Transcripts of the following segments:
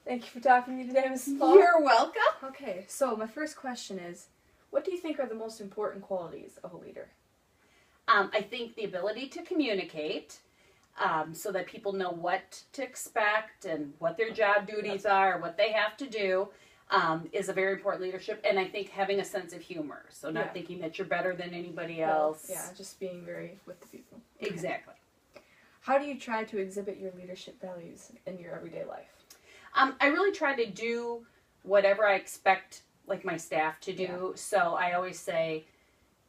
Thank you for talking to me today, Mrs. Paul. You're welcome. Okay, so my first question is, what do you think are the most important qualities of a leader? I think the ability to communicate so that people know what to expect and what their job duties are, what they have to do is a very important leadership. And I think having a sense of humor. So not thinking that you're better than anybody else. Yeah, just being very with the people. Exactly. How do you try to exhibit your leadership values in your everyday life? I really try to do whatever I expect like my staff to do. Yeah. So I always say,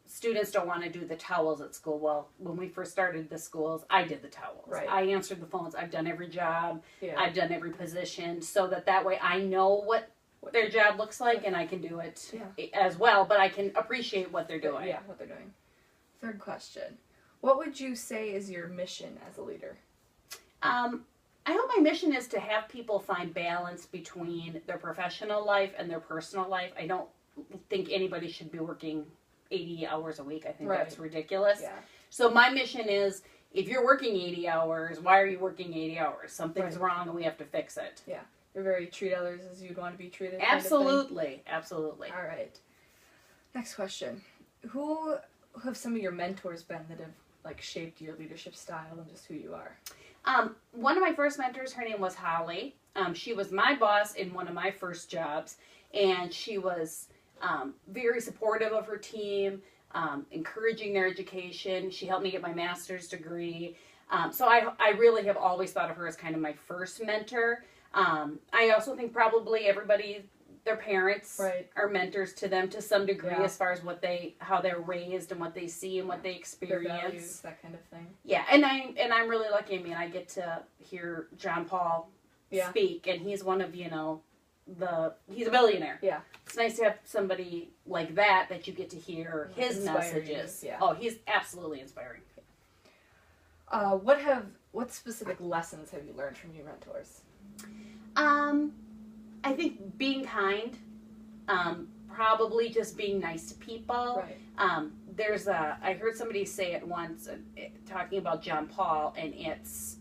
students don't want to do the towels at school. Well, when we first started the schools, I did the towels. Right. I answered the phones. I've done every job. Yeah. I've done every position so that way I know what their job looks like and I can do it as well, but I can appreciate what they're doing. Yeah, what they're doing. Third question. What would you say is your mission as a leader? I hope my mission is to have people find balance between their professional life and their personal life. I don't think anybody should be working 80 hours a week. I think that's ridiculous. Yeah. So my mission is, if you're working 80 hours, why are you working 80 hours? Something's wrong and we have to fix it. Yeah. You're very treat others as you'd want to be treated. Absolutely. Absolutely. All right. Next question. Who have some of your mentors been that have like shaped your leadership style and just who you are? One of my first mentors, her name was Holly. She was my boss in one of my first jobs, and she was very supportive of her team, encouraging their education. She helped me get my master's degree. So I really have always thought of her as kind of my first mentor. I also think probably everybody, their parents are mentors to them to some degree as far as how they're raised and what they see and what they experience. Their values, that kind of thing. Yeah, and I'm really lucky. I mean, I get to hear John Paul speak, and he's one of, he's a billionaire. Yeah. It's nice to have somebody like that you get to hear his messages. Yeah. Oh, he's absolutely inspiring. What specific lessons have you learned from your mentors? I think being kind, probably just being nice to people. Right. I heard somebody say it once, talking about John Paul, and it's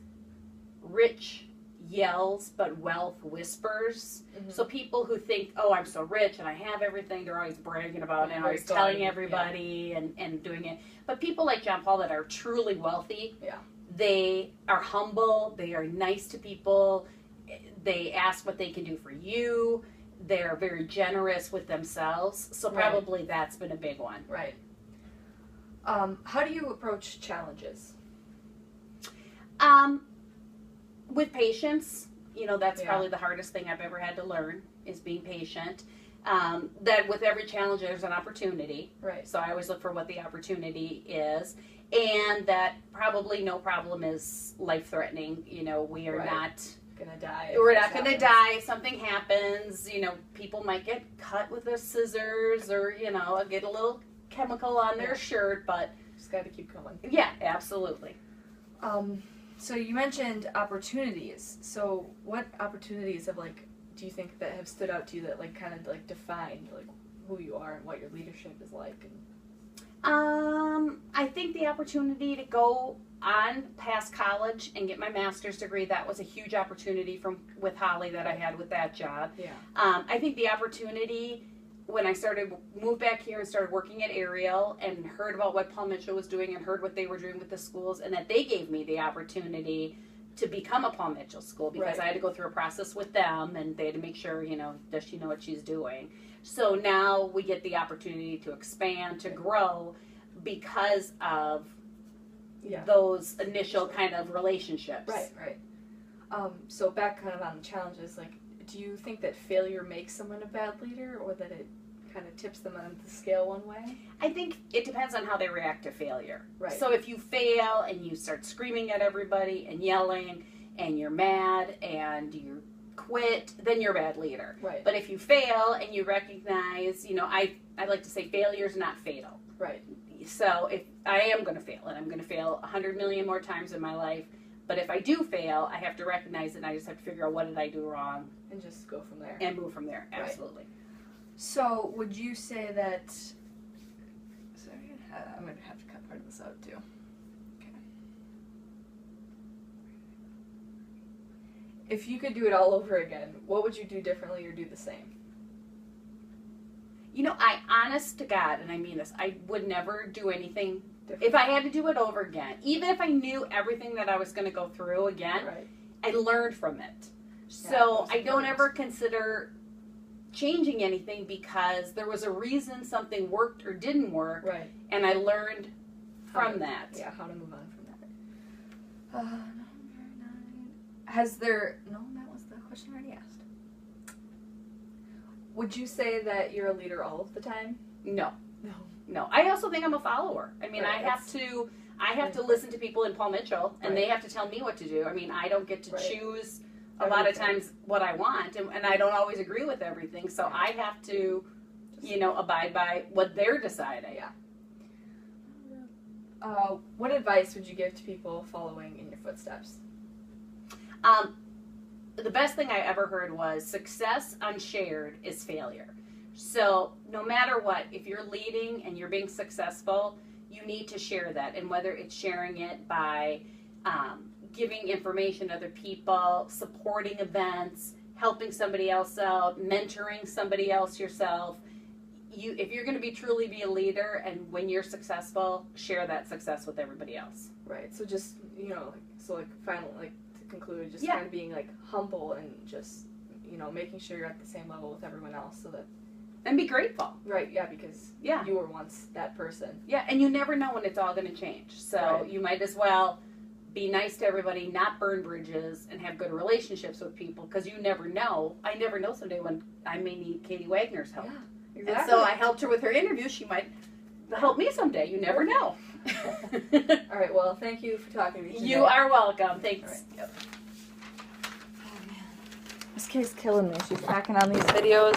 rich yells, but wealth whispers. Mm-hmm. So people who think, oh, I'm so rich and I have everything, they're always bragging about it and always telling everybody and doing it. But people like John Paul that are truly wealthy, they are humble, they are nice to people, they ask what they can do for you, they're very generous with themselves. So probably that's been a big one. Right. How do you approach challenges? With patience, that's probably the hardest thing I've ever had to learn is being patient. That with every challenge there's an opportunity. Right. So I always look for what the opportunity is. And that probably no problem is life-threatening. We are not gonna die. We're not gonna die. Something happens. People might get cut with their scissors or, get a little chemical on their shirt, but just gotta keep going. Yeah, absolutely. So you mentioned opportunities. So what opportunities do you think that have stood out to you that kind of defined who you are and what your leadership is like? I think the opportunity to go on past college and get my master's degree, that was a huge opportunity with Holly that I had with that job. Yeah. I think the opportunity when I moved back here and started working at Ariel and heard about what Paul Mitchell was doing and heard what they were doing with the schools, and that they gave me the opportunity to become a Paul Mitchell school because I had to go through a process with them and they had to make sure, does she know what she's doing? So now we get the opportunity to expand, to grow because of those initial kind of relationships. Right. So back kind of on the challenges, do you think that failure makes someone a bad leader or that it kind of tips them on the scale one way? I think it depends on how they react to failure. Right. So if you fail and you start screaming at everybody and yelling and you're mad and you quit, then you're a bad leader. Right. But if you fail and you recognize, I like to say failure is not fatal. Right. So if I am going to fail, and I'm going to fail 100 million more times in my life, but if I do fail, I have to recognize it and I just have to figure out what did I do wrong. And just go from there. And move from there, absolutely. Right. So would you say that, sorry, I'm going to have to cut part of this out too. Okay. if you could do it all over again, what would you do differently or do the same? You know, I, honest to God, and I mean this, I would never do anything different. If I had to do it over again. Even if I knew everything that I was going to go through again, Right. I learned from it. So I don't ever consider changing anything because there was a reason something worked or didn't work, Right. and I learned from that. Yeah, how to move on from that. Number 9. Has there... No, that was the question I already asked. Would you say that you're a leader all of the time? No. No. No. I also think I'm a follower. I mean, Right, I have to listen to people in Paul Mitchell, and Right. they have to tell me what to do. I mean, I don't get to Right. choose a lot of times what I want, and I don't always agree with everything, so I have to, you know, abide by what they're deciding. Yeah. What advice would you give to people following in your footsteps? The best thing I ever heard was success unshared is failure. So no matter what, if you're leading and you're being successful, you need to share that. And whether it's sharing it by giving information to other people, supporting events, helping somebody else out, mentoring somebody else yourself, if you're going to truly be a leader, and when you're successful, share that success with everybody else. Right. So just, you know, final, to conclude, just Yeah. kind of being like humble and just, you know, making sure you're at the same level with everyone else, so that. And be grateful. Right. Yeah. Because Yeah. you were once that person. Yeah, and you never know when it's all going to change. So Right. you might as well be nice to everybody, not burn bridges, and have good relationships with people, because you never know. I never know someday when I may need Katie Wagner's help. Yeah. And Exactly. so I helped her with her interview. She might help me someday. You never know. All right. Well, thank you for talking to me today. You are welcome. Thanks. All right. Yep. Oh man, this kid's killing me. She's hacking on these videos.